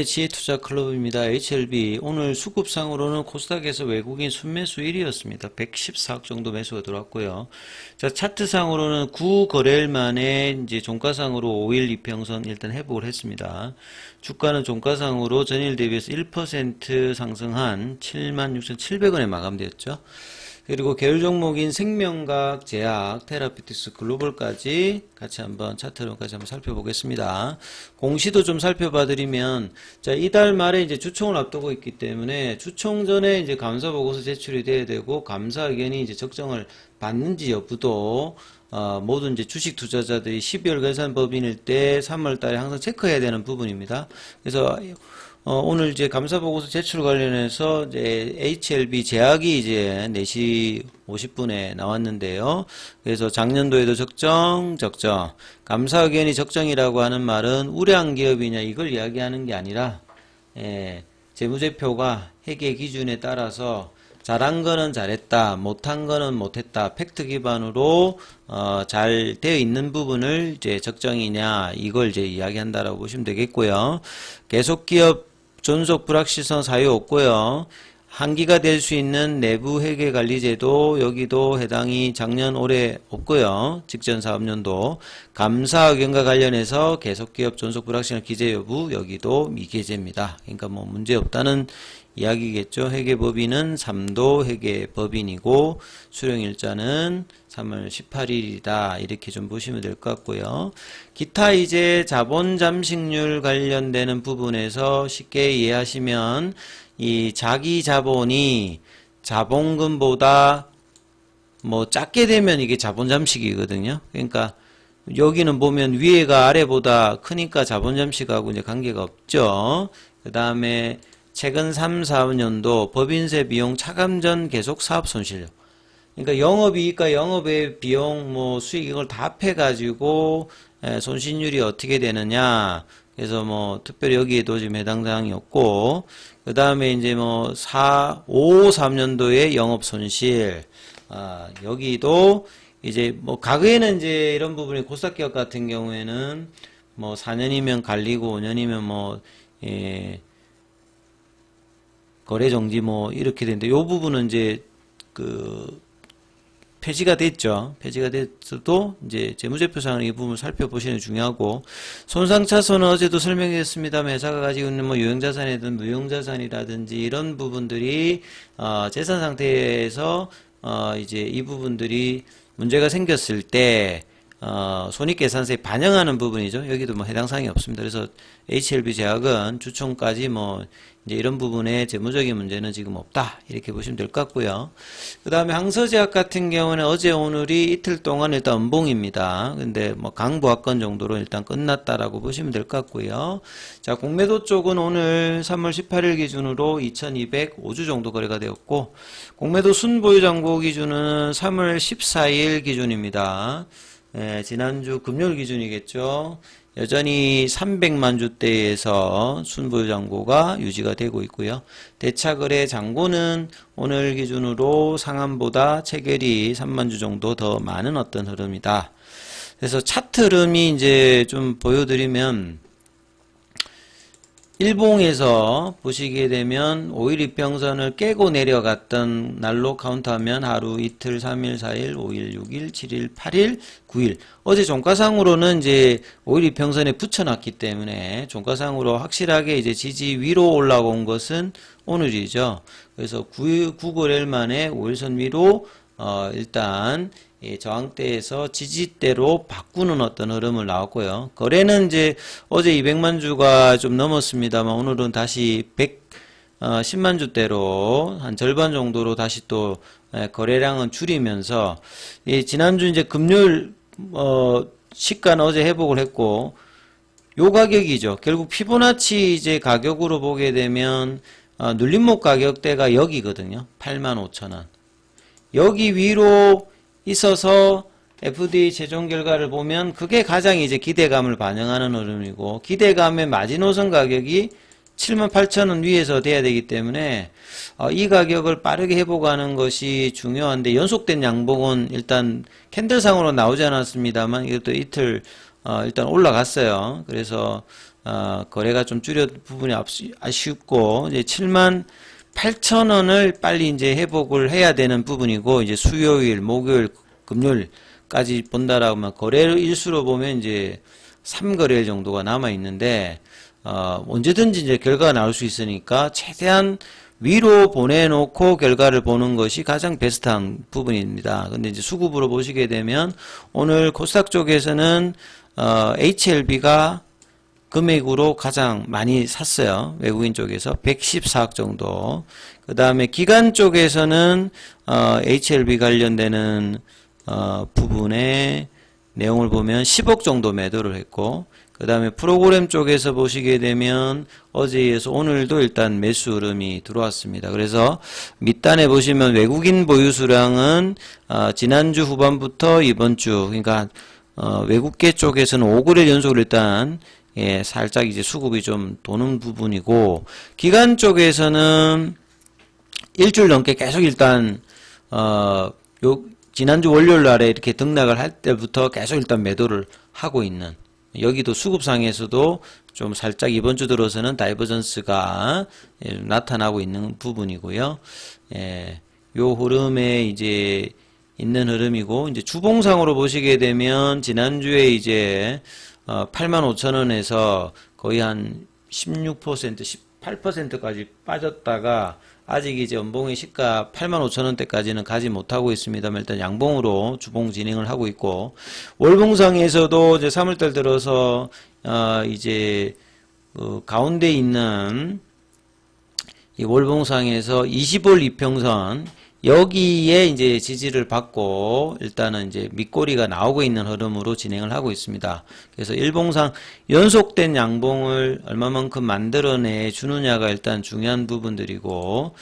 지혜투자클럽입니다. HLB 오늘 수급상으로는 코스닥에서 외국인 순매수 1위였습니다. 114억 정도 매수가 들어왔고요. 자, 차트상으로는 9거래일 만에 이제 종가상으로 5일 이평선 일단 회복을 했습니다. 주가는 종가상으로 전일 대비해서 1% 상승한 76,700원에 마감되었죠. 그리고 계열 종목인 생명과학, 제약, 테라피틱스, 글로벌까지 같이 한번 차트로까지 한번 살펴보겠습니다. 공시도 좀 살펴봐드리면, 자, 이달 말에 이제 주총을 앞두고 있기 때문에 주총 전에 이제 감사 보고서 제출이 돼야 되고, 감사 의견이 이제 적정을 받는지 여부도 모든 이제 주식 투자자들이 12월 결산 법인일 때 3월 달에 항상 체크해야 되는 부분입니다. 그래서 오늘 이제 감사보고서 제출 관련해서 이제 HLB 제약이 이제 4시 50분에 나왔는데요. 그래서 작년도에도 적정. 감사 의견이 적정이라고 하는 말은 우량 기업이냐 이걸 이야기하는 게 아니라, 재무제표가 회계 기준에 따라서 잘한 거는 잘했다, 못한 거는 못했다, 팩트 기반으로 잘 되어 있는 부분을 이제 적정이냐 이걸 이제 이야기한다라고 보시면 되겠고요. 계속 기업 존속 불확실성 사유 없고요. 한기가 될 수 있는 내부 회계 관리제도 여기도 해당이 작년 올해 없고요. 직전 사업년도 감사 의견과 관련해서 계속 기업 존속 불확실성 기재 여부 여기도 미기재입니다. 그러니까 뭐 문제 없다는 이야기겠죠. 회계법인은 3도 회계법인이고 수령일자는 3월 18일이다. 이렇게 좀 보시면 될 것 같고요. 기타 이제 자본 잠식률 관련되는 부분에서 쉽게 이해하시면 이 자기 자본이 자본금보다 뭐 작게 되면 이게 자본 잠식이거든요. 그러니까 여기는 보면 위에가 아래보다 크니까 자본 잠식하고 이제 관계가 없죠. 그 다음에 최근 3, 4년도 법인세 비용 차감 전 계속 사업 손실력. 그러니까 영업이익과 영업의 비용, 뭐 수익 이걸 다 합해가지고 손실률이 어떻게 되느냐. 그래서 뭐 특별히 여기에도 지금 해당 사항이 없고, 그 다음에 이제 뭐 5, 3년도의 영업 손실. 여기도 이제 뭐 과거에는 이제 이런 부분이 코스닥 기업 같은 경우에는 뭐 4년이면 갈리고 5년이면 뭐 거래 정지 뭐 이렇게 되는데 요 부분은 이제 폐지가 됐죠. 폐지가 됐어도 이제 재무제표상의 이 부분을 살펴보시는 게 중요하고, 손상차손은 어제도 설명했습니다만 회사가 가지고 있는 뭐 유형자산이든 무형자산이라든지 이런 부분들이 재산 상태에서 이제 이 부분들이 문제가 생겼을 때 손익계산서에 반영하는 부분이죠. 여기도 뭐 해당 사항이 없습니다. 그래서 HLB 제약은 주총까지 뭐 이제 이런 부분에 재무적인 문제는 지금 없다. 이렇게 보시면 될 것 같고요. 그 다음에 항서제약 같은 경우는 어제 오늘이 이틀 동안 일단 음봉입니다. 근데 뭐 강보합권 정도로 일단 끝났다라고 보시면 될 것 같고요. 자, 공매도 쪽은 오늘 3월 18일 기준으로 2205주 정도 거래가 되었고, 공매도 순보유 잔고 기준은 3월 14일 기준입니다. 지난주 금요일 기준이겠죠. 여전히 300만 주대에서 순보유 잔고가 유지가 되고 있고요. 대차거래 잔고는 오늘 기준으로 상한보다 체결이 3만 주 정도 더 많은 어떤 흐름이다. 그래서 차트 흐름이 이제 좀 보여드리면, 일봉에서 보시게 되면 5일 이평선을 깨고 내려갔던 날로 카운트하면 하루, 이틀, 3일, 4일, 5일, 6일, 7일, 8일, 9일. 어제 종가상으로는 이제 5일 이평선에 붙여놨기 때문에 종가상으로 확실하게 이제 지지 위로 올라온 것은 오늘이죠. 그래서 9거래일 만에 5일선 위로 일단 저항대에서 지지대로 바꾸는 어떤 흐름을 나왔고요. 거래는 이제 어제 200만 주가 좀 넘었습니다만 오늘은 다시 110만 주대로 한 절반 정도로 다시 또 거래량은 줄이면서, 지난주 이제 금요일 시가는 어제 회복을 했고, 요 가격이죠. 결국 피보나치 이제 가격으로 보게 되면 눌림목 가격대가 여기거든요. 85,000원. 여기 위로 있어서 FDA 최종 결과를 보면 그게 가장 이제 기대감을 반영하는 흐름이고, 기대감의 마지노선 가격이 78,000원 위에서 돼야 되기 때문에 이 가격을 빠르게 회복하는 것이 중요한데, 연속된 양봉은 일단 캔들상으로 나오지 않았습니다만 이것도 이틀 일단 올라갔어요. 그래서 거래가 좀 부분이 아쉽고, 이제 7만 8천원을 빨리 이제 회복을 해야 되는 부분이고, 이제 수요일, 목요일, 금요일까지 본다라고 하면 거래 일수로 보면 이제 3거래일 정도가 남아 있는데, 언제든지 이제 결과가 나올 수 있으니까 최대한 위로 보내놓고 결과를 보는 것이 가장 베스트한 부분입니다. 근데 이제 수급으로 보시게 되면 오늘 코스닥 쪽에서는 HLB가 금액으로 가장 많이 샀어요. 외국인 쪽에서 114억 정도. 그 다음에 기관 쪽에서는 HLB 관련되는 부분의 내용을 보면 10억 정도 매도를 했고, 그 다음에 프로그램 쪽에서 보시게 되면 어제에 이어서 오늘도 일단 매수 흐름이 들어왔습니다. 그래서 밑단에 보시면 외국인 보유 수량은 지난주 후반부터 이번 주, 그러니까 외국계 쪽에서는 5거래 연속으로 일단 살짝 이제 수급이 좀 도는 부분이고, 기관 쪽에서는 일주일 넘게 계속 일단 지난주 월요일 날에 이렇게 등락을 할 때부터 계속 일단 매도를 하고 있는, 여기도 수급상에서도 좀 살짝 이번 주 들어서는 다이버전스가 나타나고 있는 부분이고요. 요 흐름에 이제 있는 흐름이고, 이제 주봉상으로 보시게 되면 지난주에 이제 85,000원에서 거의 한 16%, 18%까지 빠졌다가 아직 이제 연봉의 시가 85,000원대까지는 가지 못하고 있습니다만 일단 양봉으로 주봉 진행을 하고 있고, 월봉상에서도 이제 3월달 들어서 이제 가운데 있는 이 월봉상에서 20월 이평선 여기에 이제 지지를 받고 일단은 이제 밑꼬리가 나오고 있는 흐름으로 진행을 하고 있습니다. 그래서 일봉상 연속된 양봉을 얼마만큼 만들어내 주느냐가 일단 중요한 부분들이고,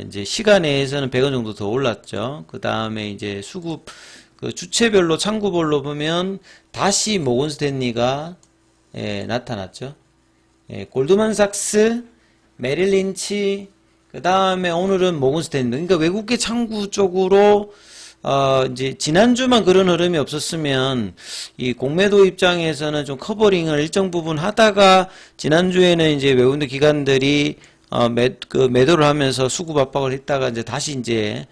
이제 시간 내에서는 100원 정도 더 올랐죠. 그 다음에 이제 수급 그 주체별로 창구별로 보면 다시 모건스탠리가 나타났죠. 골드만삭스, 메릴린치, 그 다음에 오늘은 모건스탠리. 그러니까 외국계 창구 쪽으로 이제 지난주만 그런 흐름이 없었으면 이 공매도 입장에서는 좀 커버링을 일정 부분 하다가 지난주에는 이제 외국인 기관들이 매도를 하면서 수급 압박을 했다가 이제 다시 이제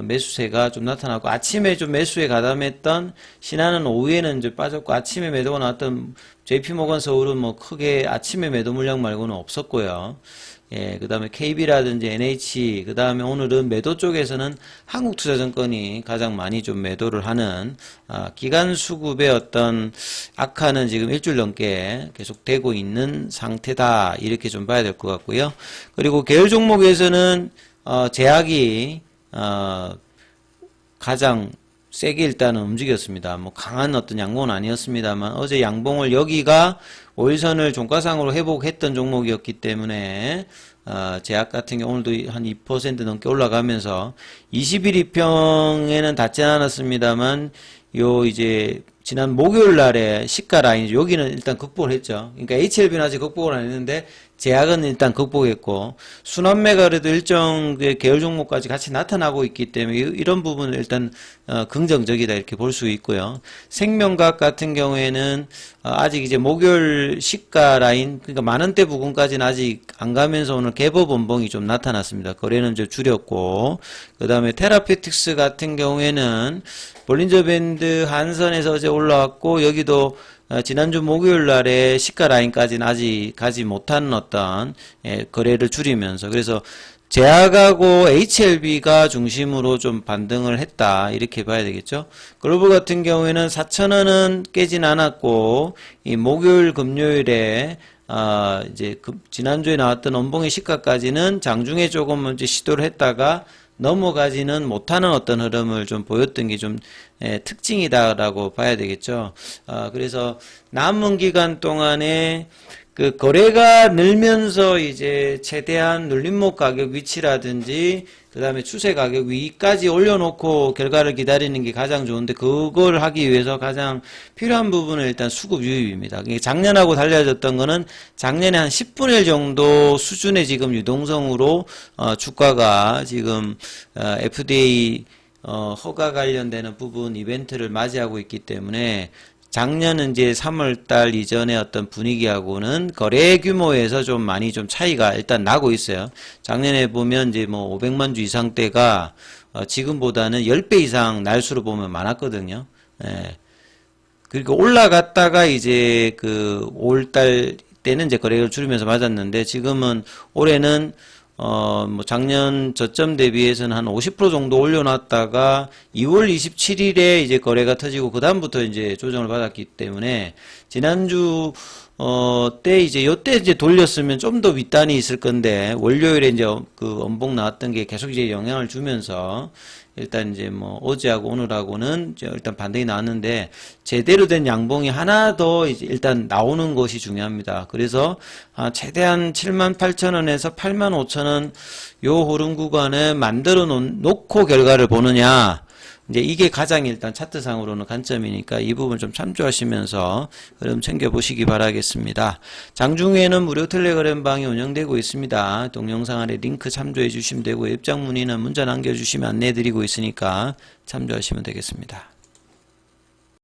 매수세가 좀 나타나고, 아침에 좀 매수에 가담했던 신한은 오후에는 이제 빠졌고, 아침에 매도가 나왔던 JP모건 서울은 뭐 크게 아침에 매도 물량 말고는 없었고요. 그 다음에 KB라든지 NH, 그 다음에 오늘은 매도 쪽에서는 한국투자증권이 가장 많이 좀 매도를 하는, 기간 수급의 어떤 악화는 지금 일주일 넘게 계속되고 있는 상태다, 이렇게 좀 봐야 될 것 같고요. 그리고 계열 종목에서는 제약이 가장 세게 일단은 움직였습니다. 뭐 강한 어떤 양봉은 아니었습니다만 어제 양봉을 여기가 5일선을 종가상으로 회복했던 종목이었기 때문에 제약 같은 경우 오늘도 한 2% 넘게 올라가면서 20일 이평에는 닿지 않았습니다만 요 이제 지난 목요일 날에 시가 라인 여기는 일단 극복을 했죠. 그러니까 HLB는 아직 극복을 안 했는데 제약은 일단 극복했고, 순환매가 그래도 일정 계열 종목까지 같이 나타나고 있기 때문에 이런 부분을 일단 긍정적이다 이렇게 볼 수 있고요. 생명과학 같은 경우에는 아직 이제 목요일 시가 라인, 그러니까 만원대 부근까지는 아직 안 가면서 오늘 개법 원봉이 좀 나타났습니다. 거래는 좀 줄였고, 그 다음에 테라피틱스 같은 경우에는 볼린저 밴드 한선에서 어제 올라왔고, 여기도 지난주 목요일 날에 시가 라인까지는 아직 가지 못한 어떤 거래를 줄이면서, 그래서 제약하고 HLB가 중심으로 좀 반등을 했다 이렇게 봐야 되겠죠. 글로벌 같은 경우에는 4,000원은 깨진 않았고, 이 목요일 금요일에 이제 지난주에 나왔던 원봉의 시가까지는 장중에 조금 이제 시도를 했다가 넘어가지는 못하는 어떤 흐름을 좀 보였던 게 좀 특징이다라고 봐야 되겠죠. 그래서 남은 기간 동안에 그 거래가 늘면서 이제 최대한 눌림목 가격 위치라든지 그 다음에 추세 가격 위까지 올려놓고 결과를 기다리는 게 가장 좋은데, 그걸 하기 위해서 가장 필요한 부분은 일단 수급 유입입니다. 작년하고 달라졌던 거는 작년에 한 10분의 1 정도 수준의 지금 유동성으로 주가가 지금 FDA 허가 관련되는 부분 이벤트를 맞이하고 있기 때문에 작년은 이제 3월달 이전의 어떤 분위기하고는 거래 규모에서 좀 많이 좀 차이가 일단 나고 있어요. 작년에 보면 이제 뭐 500만 주 이상대가 지금보다는 10배 이상 날수로 보면 많았거든요. 예. 그러니까 올라갔다가 이제 그 5월달 때는 이제 거래를 줄이면서 맞았는데 지금은 올해는 뭐 작년 저점 대비해서는 한 50% 정도 올려놨다가 2월 27일에 이제 거래가 터지고 그다음부터 이제 조정을 받았기 때문에 지난주 때 이제 요때 이제 돌렸으면 좀 더 윗단이 있을 건데 월요일에 이제 그 원봉 나왔던 게 계속 이제 영향을 주면서 일단 이제 뭐 어제하고 오늘하고는 일단 반등이 나왔는데 제대로 된 양봉이 하나 더 이제 일단 나오는 것이 중요합니다. 그래서 최대한 78,000원에서 85,000원 요 흐름 구간을 만들어 놓고 결과를 보느냐, 이제 이게 가장 일단 차트상으로는 관점이니까 이 부분 좀 참조하시면서 흐름 챙겨보시기 바라겠습니다. 장중에는 무료 텔레그램 방이 운영되고 있습니다. 동영상 아래 링크 참조해 주시면 되고 입장 문의는 문자 남겨주시면 안내해 드리고 있으니까 참조하시면 되겠습니다.